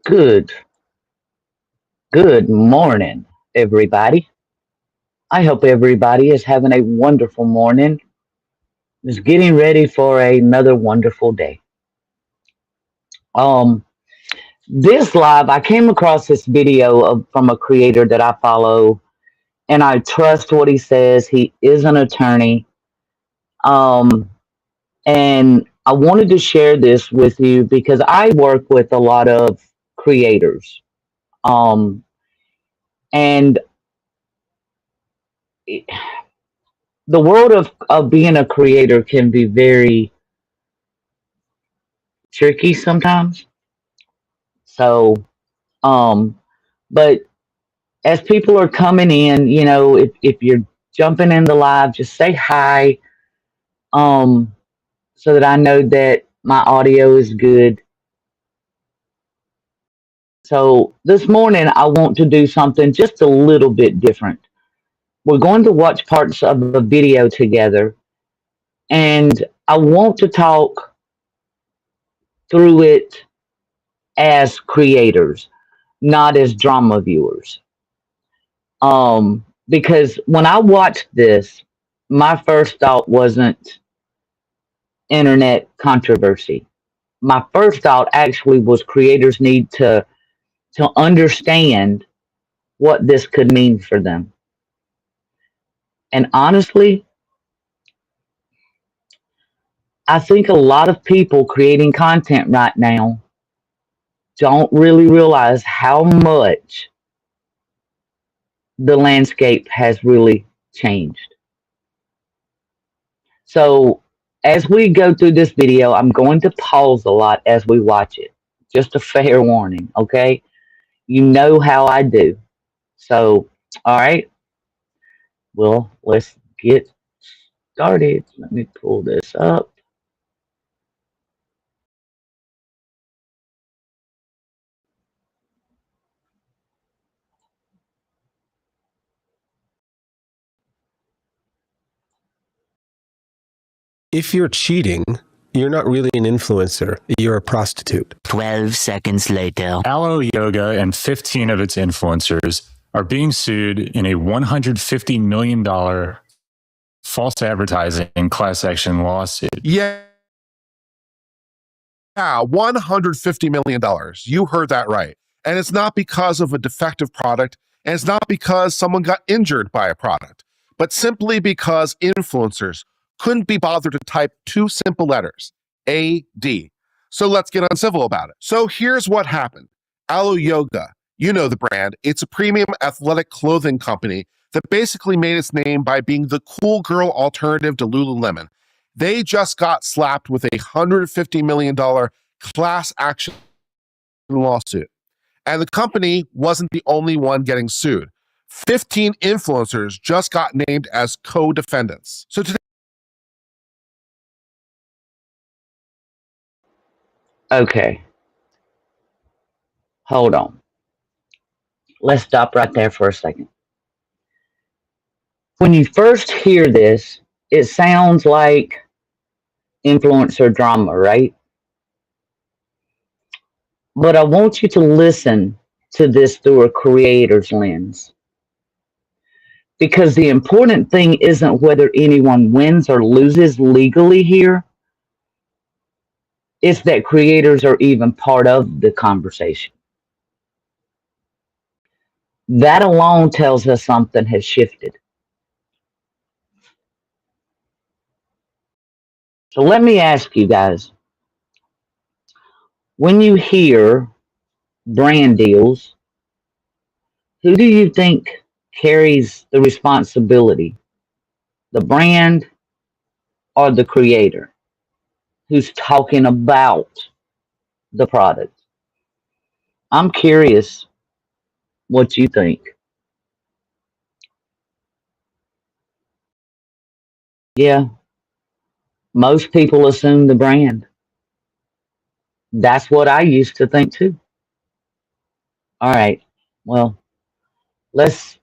Good, good morning, everybody. I hope everybody is having a wonderful morning, is getting ready for another wonderful day. Um, this live, I came across this video from a creator that I follow, and I trust what he says. He is an attorney, um, and I wanted to share this with you because I work with a lot of creators, um, and the world of being a creator can be very tricky sometimes. So, um, but as people are coming in, if you're jumping in the live, just say hi, um, so that I know that my audio is good. So this morning, I want to do something just a little bit different. We're going to watch parts of a video together, and I want to talk through it as creators, not as drama viewers. Because when I watched this, my first thought wasn't internet controversy. My first thought actually was creators need to understand what this could mean for them. And honestly, I think a lot of people creating content right now don't really realize how much the landscape has really changed. So, as we go through this video, I'm going to pause a lot as we watch it. Just a fair warning, okay? You know how I do. So, all right, well, let's get started. Let me pull this up. If you're cheating, you're not really an influencer. You're a prostitute. 12 seconds later. Aloe Yoga and 15 of its influencers are being sued in a $150 million false advertising class action lawsuit. Yeah, $150 million. You heard that right. And it's not because of a defective product, and it's not because someone got injured by a product, but simply because influencers couldn't be bothered to type two simple letters, AD. So let's get uncivil about it. So here's what happened. Aloe Yoga, you know the brand. It's a premium athletic clothing company that basically made its name by being the cool girl alternative to Lululemon. They just got slapped with a $150 million class action lawsuit. And the company wasn't the only one getting sued. 15 influencers just got named as co-defendants. So today, Okay, hold on. Let's stop right there for a second. When you first hear this, it sounds like influencer drama, right? But I want you to listen to this through a creator's lens. Because the important thing isn't whether anyone wins or loses legally here, it's that creators are even part of the conversation. That alone tells us something has shifted. So let me ask you guys, when you hear brand deals, who do you think carries the responsibility? The brand or the creator who's talking about the product? I'm curious what you think. Yeah, most people assume the brand. That's what I used to think too. All right, well, let's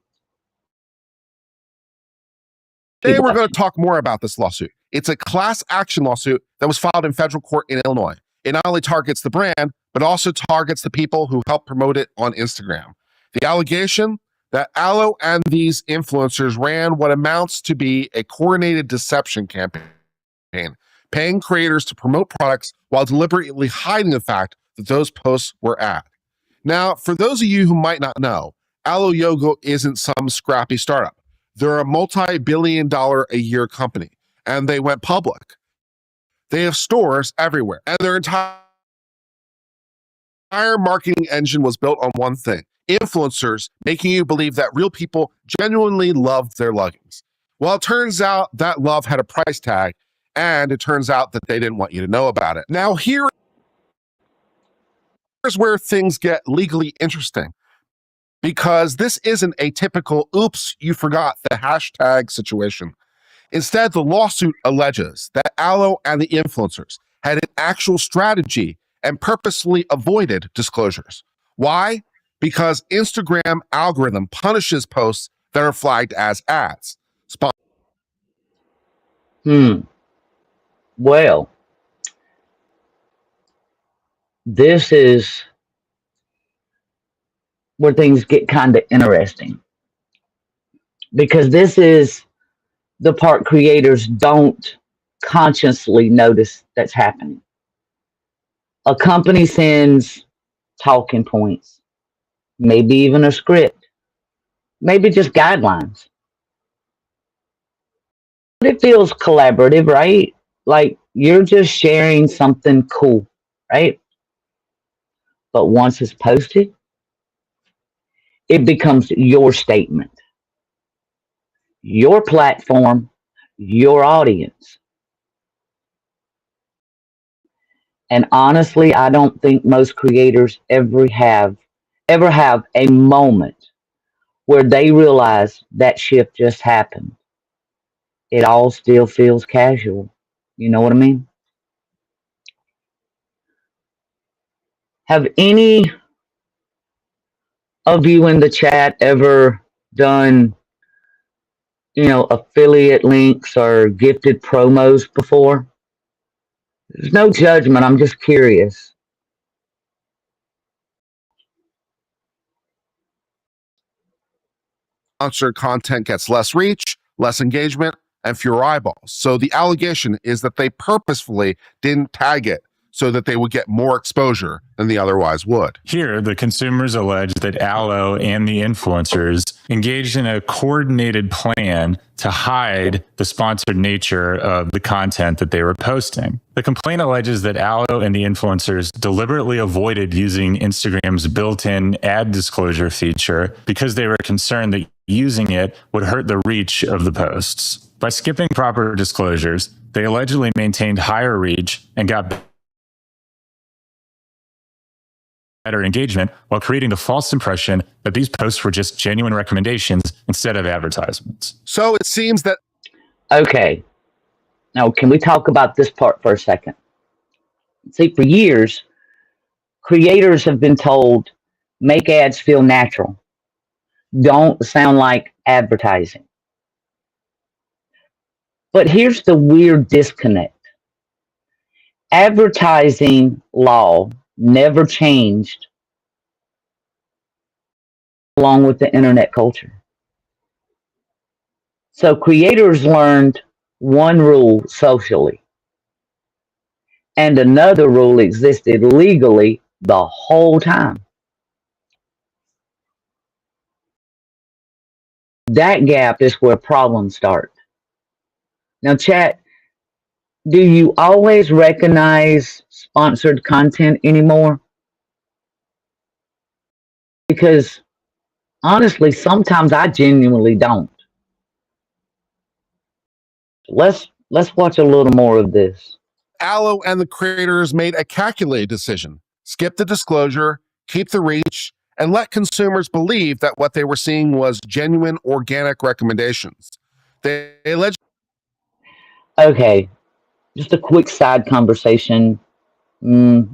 keep we're going watching. to talk more about this lawsuit. It's a class action lawsuit that was filed in federal court in Illinois. It not only targets the brand, but also targets the people who help promote it on Instagram. The allegation that Aloe and these influencers ran what amounts to be a coordinated deception campaign, paying creators to promote products while deliberately hiding the fact that those posts were ad. Now, for those of you who might not know, Aloe Yoga isn't some scrappy startup. They're a multi-billion-dollar-a-year company, and they went public. They have stores everywhere, and their entire marketing engine was built on one thing: influencers making you believe that real people genuinely loved their leggings. Well, it turns out that love had a price tag, and it turns out that they didn't want you to know about it. Now, here's where things get legally interesting, because this isn't a typical oops, you forgot the hashtag situation. Instead, the lawsuit alleges that Aloe and the influencers had an actual strategy and purposely avoided disclosures. Why? Because Instagram algorithm punishes posts that are flagged as ads. Well, this is where things get kind of interesting, because this is the part creators don't consciously notice that's happening. A company sends talking points, maybe even a script, maybe just guidelines. But it feels collaborative, right? Like you're just sharing something cool, right? But once it's posted, it becomes your statement, your platform, your audience. And honestly, I don't think most creators ever have a moment where they realize that shift just happened. It all still feels casual. You know what I mean? Have any of you in the chat ever done, affiliate links or gifted promos before? There's no judgment. I'm just curious. Sponsored content gets less reach, less engagement, and fewer eyeballs. So the allegation is that they purposefully didn't tag it so that they would get more exposure than they otherwise would. Here, the consumers allege that Aloe and the influencers engaged in a coordinated plan to hide the sponsored nature of the content that they were posting. The complaint alleges that Aloe and the influencers deliberately avoided using Instagram's built-in ad disclosure feature because they were concerned that using it would hurt the reach of the posts. By skipping proper disclosures, they allegedly maintained higher reach and got better engagement while creating the false impression that these posts were just genuine recommendations instead of advertisements. So it seems that... Okay. Now, can we talk about this part for a second? See, for years, creators have been told, make ads feel natural. Don't sound like advertising. But here's the weird disconnect. Advertising law never changed along with the internet culture. So creators learned one rule socially, and another rule existed legally the whole time. That gap is where problems start. Now, chat, do you always recognize sponsored content anymore? Because honestly, sometimes I genuinely don't. Let's watch a little more of this. Aloe and the creators made a calculated decision: skip the disclosure, keep the reach, and let consumers believe that what they were seeing was genuine organic recommendations. They alleged... Okay, just a quick side conversation,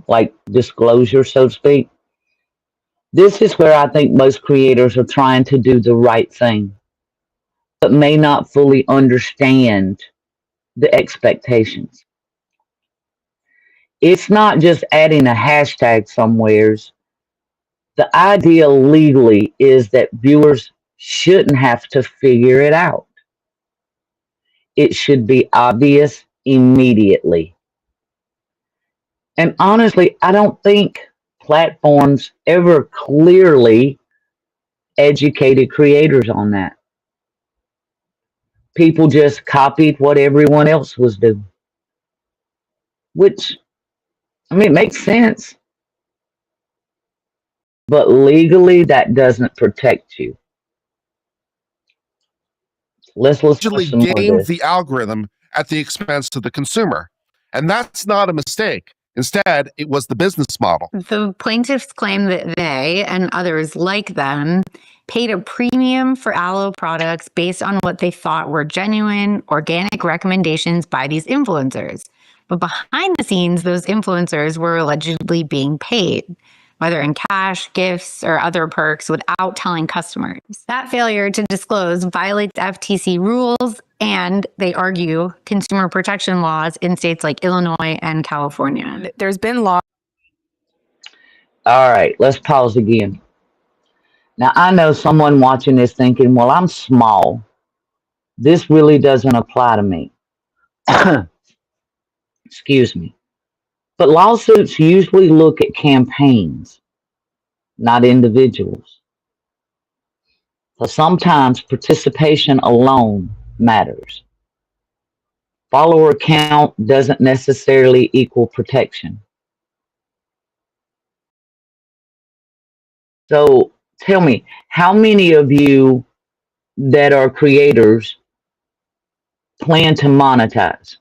like disclosure, so to speak. This is where I think most creators are trying to do the right thing, but may not fully understand the expectations. It's not just adding a hashtag somewheres. The idea legally is that viewers shouldn't have to figure it out. It should be obvious immediately. And honestly, I don't think platforms ever clearly educated creators on that. People just copied what everyone else was doing, which, I mean, it makes sense, but legally that doesn't protect you. Let's listen for Actually some more of gamed this. the algorithm at the expense of the consumer. And that's not a mistake. Instead, it was the business model. The plaintiffs claim that they and others like them paid a premium for aloe products based on what they thought were genuine, organic recommendations by these influencers. But behind the scenes, those influencers were allegedly being paid, whether in cash, gifts, or other perks, without telling customers. That failure to disclose violates FTC rules and, they argue, consumer protection laws in states like Illinois and California. There's been law. All right, let's pause again. Now, I know someone watching this thinking, well, I'm small. This really doesn't apply to me. Excuse me. But lawsuits usually look at campaigns, not individuals. So sometimes participation alone matters. Follower count doesn't necessarily equal protection. So tell me, how many of you that are creators plan to monetize?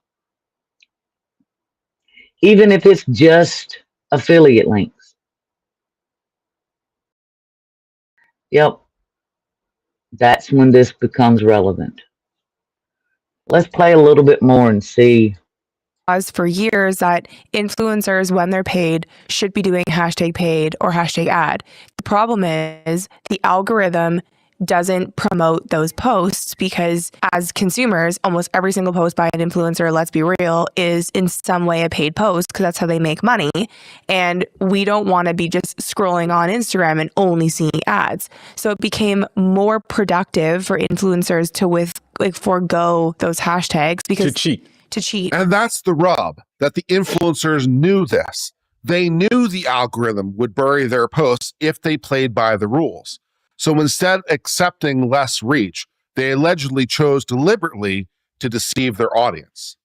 Even if it's just affiliate links. Yep, that's when this becomes relevant. Let's play a little bit more and see. For years that influencers, when they're paid, should be doing hashtag paid or hashtag ad. The problem is the algorithm doesn't promote those posts because as consumers, almost every single post by an influencer, let's be real, is in some way a paid post because that's how they make money. And we don't want to be just scrolling on Instagram and only seeing ads. So it became more productive for influencers to forego those hashtags because to cheat. And that's the rub, that the influencers knew this. They knew the algorithm would bury their posts if they played by the rules. So instead of accepting less reach, they allegedly chose deliberately to deceive their audience.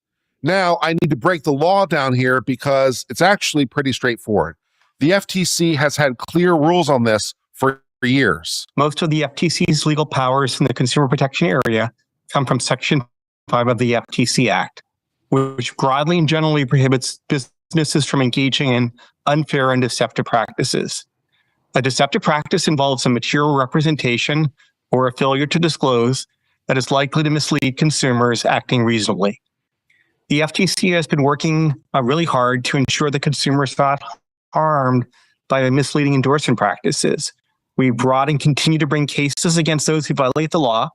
Now, I need to break the law down here because it's actually pretty straightforward. The FTC has had clear rules on this for years. Most of the FTC's legal powers in the consumer protection area come from Section 5 of the FTC Act, which broadly and generally prohibits businesses from engaging in unfair and deceptive practices. A deceptive practice involves a material representation or a failure to disclose that is likely to mislead consumers acting reasonably. The FTC has been working really hard to ensure that consumers are not harmed by misleading endorsement practices. We brought and continue to bring cases against those who violate the law.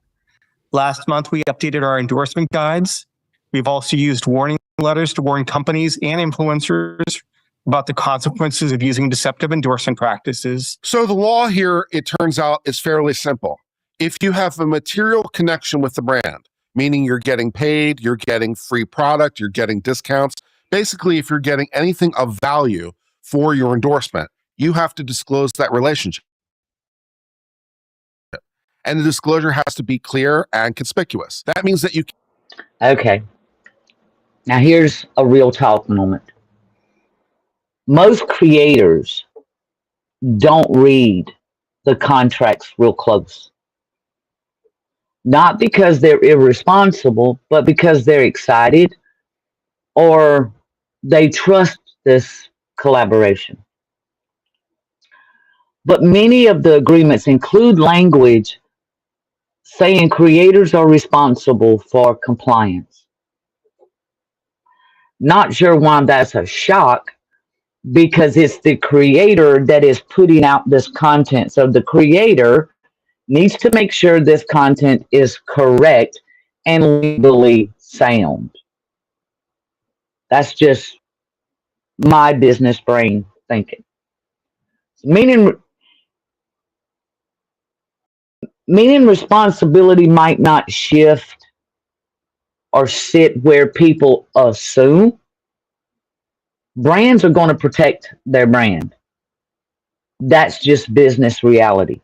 Last month, we updated our endorsement guides. We've also used warning letters to warn companies and influencers about the consequences of using deceptive endorsement practices. So the law here, it turns out, is fairly simple. If you have a material connection with the brand, meaning you're getting paid, you're getting free product, you're getting discounts, basically if you're getting anything of value for your endorsement, you have to disclose that relationship. And the disclosure has to be clear and conspicuous. That means that you... Okay. Now here's a real talk moment. Most creators don't read the contracts real close. Not because they're irresponsible, but because they're excited or they trust this collaboration. But many of the agreements include language saying creators are responsible for compliance. Not sure why that's a shock, because it's the creator that is putting out this content. So the creator needs to make sure this content is correct and legally sound. That's just my business brain thinking. Meaning responsibility might not shift or sit where people assume. Brands are going to protect their brand. That's just business reality.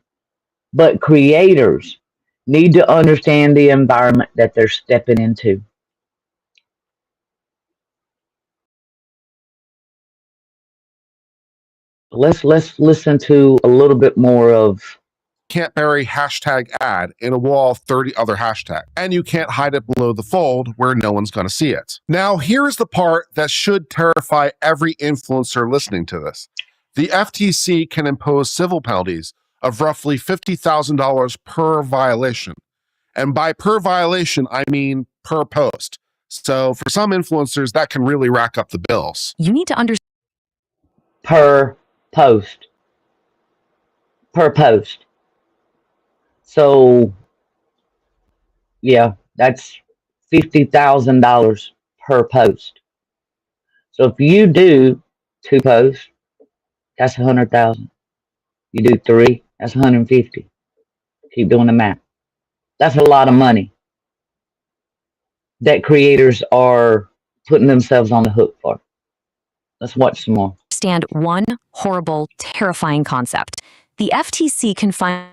But creators need to understand the environment that they're stepping into. Let's listen to a little bit more of. Can't bury hashtag ad in a wall of 30 other hashtags, and you can't hide it below the fold where no one's going to see it. Now, here's the part that should terrify every influencer listening to this. The FTC can impose civil penalties of roughly $50,000 per violation. And by per violation, I mean per post. So for some influencers, that can really rack up the bills. You need to understand Per post. Per post. So, yeah, that's $50,000 per post. So if you do 2 posts, that's 100,000. You do 3, that's 150. Keep doing the math. That's a lot of money that creators are putting themselves on the hook for. Let's watch some more. one horrible, terrifying concept. The FTC can fine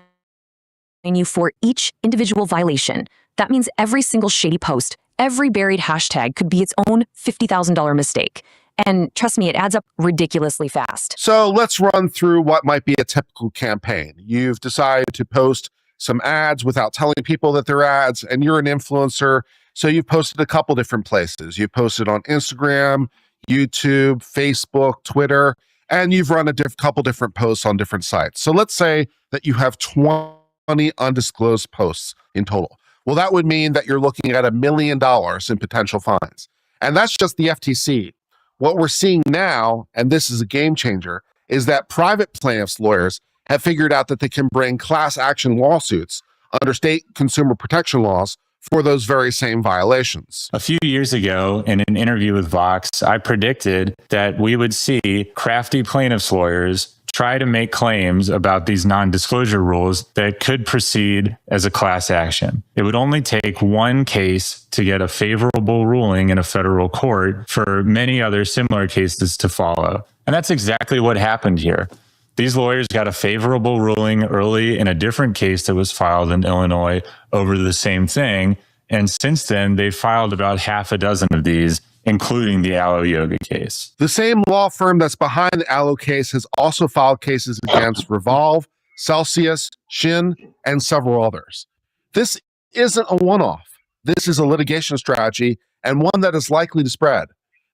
you for each individual violation. That means every single shady post, every buried hashtag could be its own $50,000 mistake. And trust me, it adds up ridiculously fast. So let's run through what might be a typical campaign. You've decided to post some ads without telling people that they're ads, and you're an influencer. So you've posted a couple different places. You've posted on Instagram, YouTube, Facebook, Twitter, and you've run a couple different posts on different sites. So let's say that you have 20 undisclosed posts in total. Well, that would mean that you're looking at $1 million in potential fines. And that's just the FTC. What we're seeing now, and this is a game changer, is that private plaintiffs' lawyers have figured out that they can bring class action lawsuits under state consumer protection laws for those very same violations. A few years ago, in an interview with Vox, I predicted that we would see crafty plaintiffs' lawyers try to make claims about these non-disclosure rules that could proceed as a class action. It would only take one case to get a favorable ruling in a federal court for many other similar cases to follow. And that's exactly what happened here. These lawyers got a favorable ruling early in a different case that was filed in Illinois over the same thing. And since then, they've filed about half a dozen of these, including the Aloe Yoga case. The same law firm that's behind the Aloe case has also filed cases against Revolve, Celsius, Shin, and several others. This isn't a one-off. This is a litigation strategy and one that is likely to spread.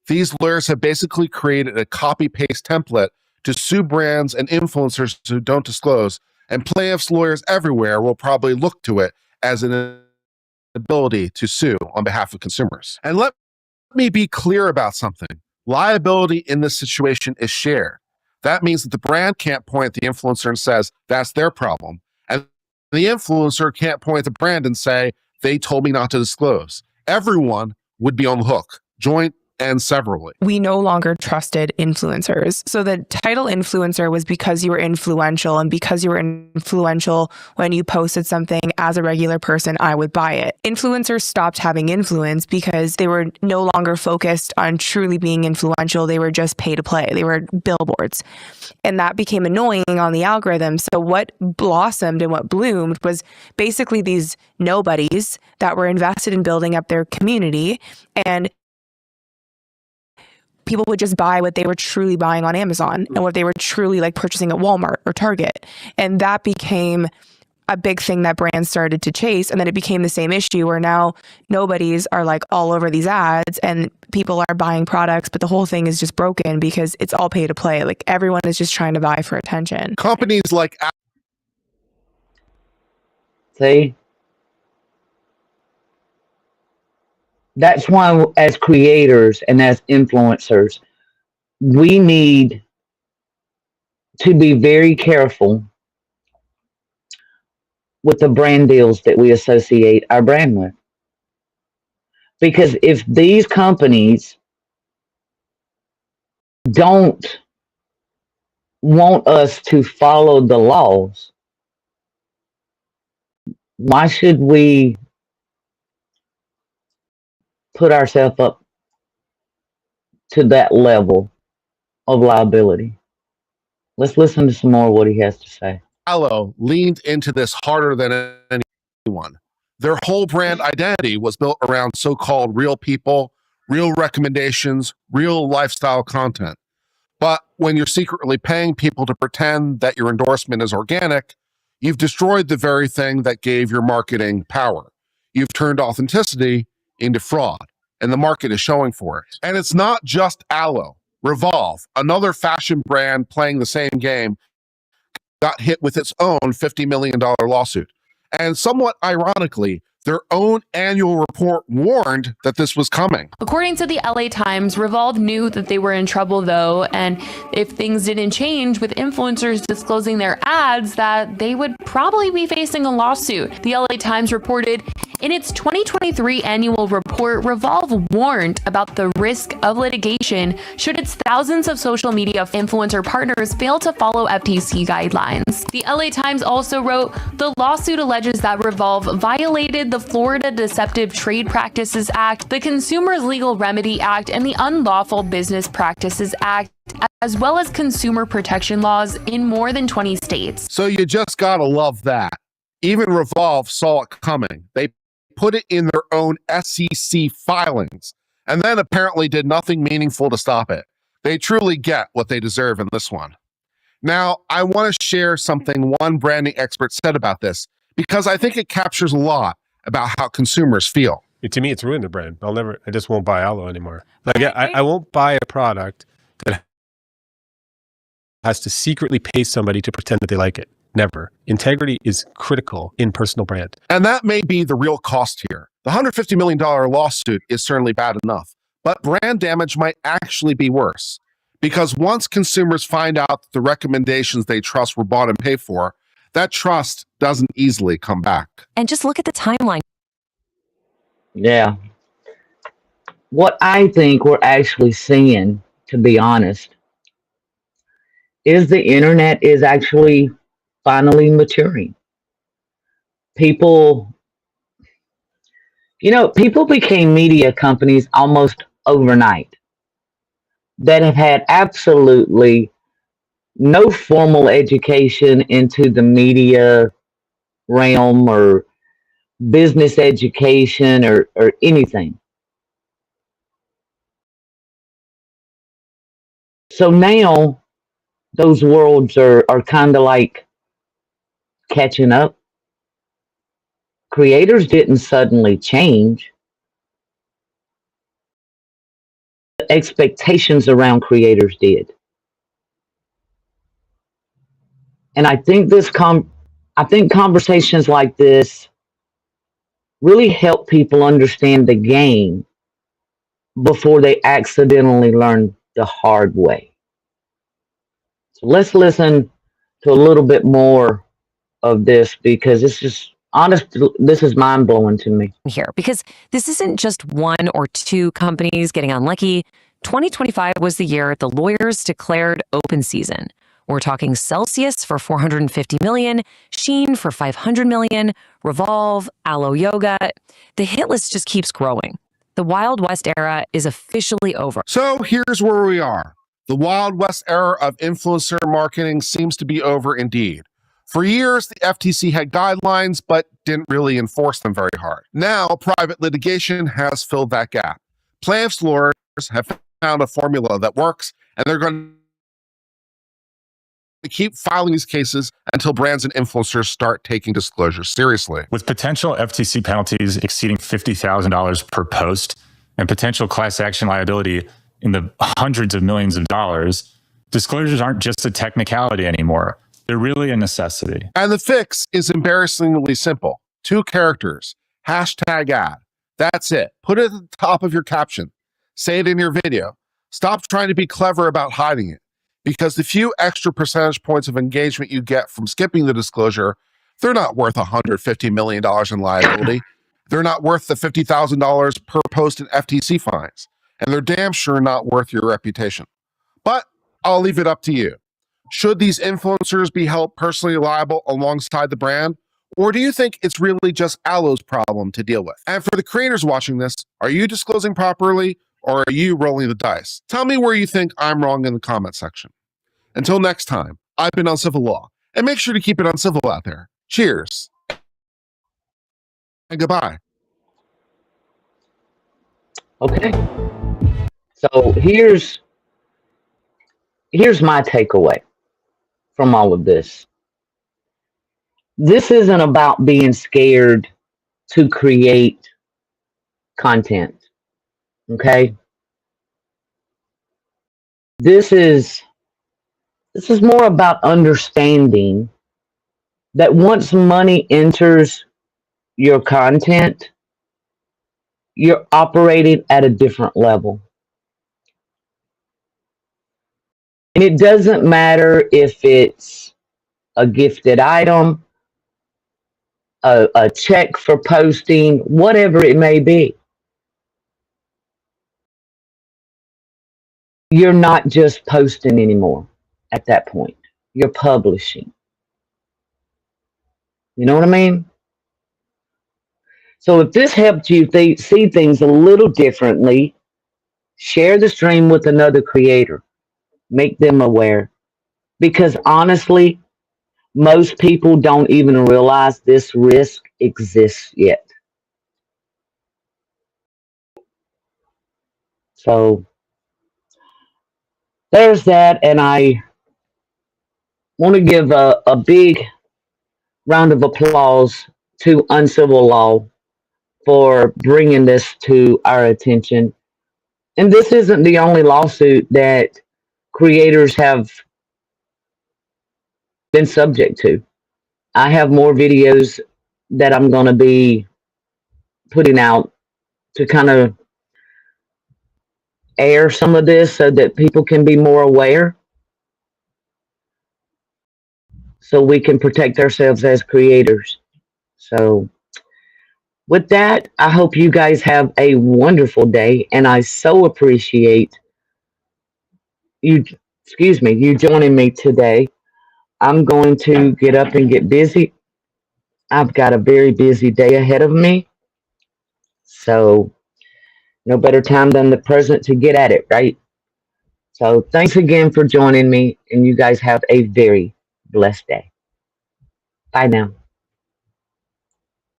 These lawyers have basically created a copy-paste template to sue brands and influencers who don't disclose, and plaintiffs' lawyers everywhere will probably look to it as an ability to sue on behalf of consumers. And let me be clear about something. Liability in this situation is shared. That means that the brand can't point at the influencer and says, that's their problem. And the influencer can't point at the brand and say, they told me not to disclose. Everyone would be on the hook, joint and severally. We no longer trusted influencers. So the title influencer was because you were influential, and because you were influential when you posted something as a regular person, I would buy it. Influencers stopped having influence because they were no longer focused on truly being influential. They were just pay to play. They were billboards. And that became annoying on the algorithm. So what blossomed and what bloomed was basically these nobodies that were invested in building up their community, and people would just buy what they were truly buying on Amazon and what they were truly like purchasing at Walmart or Target. And that became a big thing that brands started to chase. And then it became the same issue where now nobodies are like all over these ads and people are buying products, but the whole thing is just broken because it's all pay to play. Like everyone is just trying to buy for attention. Companies like... See? That's why, as creators and as influencers, we need to be very careful with the brand deals that we associate our brand with. Because if these companies don't want us to follow the laws, why should we put ourselves up to that level of liability? Let's listen to some more of what he has to say. Aloe leaned into this harder than anyone. Their whole brand identity was built around so-called real people, real recommendations, real lifestyle content. But when you're secretly paying people to pretend that your endorsement is organic, you've destroyed the very thing that gave your marketing power. You've turned authenticity into fraud, and the market is showing for it. And it's not just Aloe. Revolve, another fashion brand playing the same game, got hit with its own $50 million lawsuit. And somewhat ironically, their own annual report warned that this was coming. According to the LA Times, Revolve knew that they were in trouble though, and if things didn't change with influencers disclosing their ads, that they would probably be facing a lawsuit. The LA Times reported in its 2023 annual report, Revolve warned about the risk of litigation should its thousands of social media influencer partners fail to follow FTC guidelines. The LA Times also wrote, the lawsuit alleges that Revolve violated the Florida Deceptive Trade Practices Act, the Consumers Legal Remedy Act, and the Unlawful Business Practices Act, as well as consumer protection laws in more than 20 states. So you just gotta love that. Even Revolve saw it coming. They put it in their own SEC filings, and then apparently did nothing meaningful to stop it. They truly get what they deserve in this one. Now, I want to share something one branding expert said about this, because I think it captures a lot about how consumers feel. To me, it's ruined the brand. I just won't buy Aloe anymore. Like, I won't buy a product that has to secretly pay somebody to pretend that they like it. Never. Integrity is critical in personal brand. And that may be the real cost here. The $150 million lawsuit is certainly bad enough, but brand damage might actually be worse. Because once consumers find out that the recommendations they trust were bought and paid for, that trust doesn't easily come back. And just look at the timeline. Yeah. What I think we're actually seeing, to be honest, is the internet is actually finally maturing. People became media companies almost overnight that have had absolutely no formal education into the media realm or business education or anything. So now those worlds are kind of like catching up. Creators didn't suddenly change. The expectations around creators did. And I think conversations like this really help people understand the game before they accidentally learn the hard way. So let's listen to a little bit more of this, because this is mind-blowing to me. Here, because this isn't just one or two companies getting unlucky. 2025 was the year the lawyers declared open season. We're talking Celsius for $450 million, Shein for $500 million, Revolve, Aloe Yoga. The hit list just keeps growing. The Wild West era is officially over. So here's where we are. The Wild West era of influencer marketing seems to be over indeed. For years, the FTC had guidelines, but didn't really enforce them very hard. Now, private litigation has filled that gap. Plaintiffs' lawyers have found a formula that works, and they're going to keep filing these cases until brands and influencers start taking disclosures seriously. With potential FTC penalties exceeding $50,000 per post and potential class action liability in the hundreds of millions of dollars, disclosures aren't just a technicality anymore. They're really a necessity. And the fix is embarrassingly simple. 2 characters, #ad. That's it. Put it at the top of your caption. Say it in your video. Stop trying to be clever about hiding it, because the few extra percentage points of engagement you get from skipping the disclosure, they're not worth $150 million in liability. They're not worth the $50,000 per post in FTC fines. And they're damn sure not worth your reputation. But I'll leave it up to you. Should these influencers be held personally liable alongside the brand? Or do you think it's really just Alo's problem to deal with? And for the creators watching this, are you disclosing properly or are you rolling the dice? Tell me where you think I'm wrong in the comment section. Until next time, I've been Uncivil Law, and make sure to keep it uncivil out there. Cheers. And goodbye. Okay. So here's my takeaway from all of this. This isn't about being scared to create content. Okay? This is more about understanding that once money enters your content, you're operating at a different level. And it doesn't matter if it's a gifted item, a check for posting, whatever it may be. You're not just posting anymore at that point. You're publishing. You know what I mean? So if this helped you see things a little differently, share the stream with another creator. Make them aware. Because honestly, most people don't even realize this risk exists yet. So there's that, and I want to give a big round of applause to Uncivil Law for bringing this to our attention. And this isn't the only lawsuit that creators have been subject to. I have more videos that I'm going to be putting out to kind of air some of this so that people can be more aware, so we can protect ourselves as creators. So with that, I hope you guys have a wonderful day, and I so appreciate you joining me today. I'm going to get up and get busy. I've got a very busy day ahead of me. So no better time than the present to get at it, right? So thanks again for joining me, and you guys have a very blessed day. Bye now.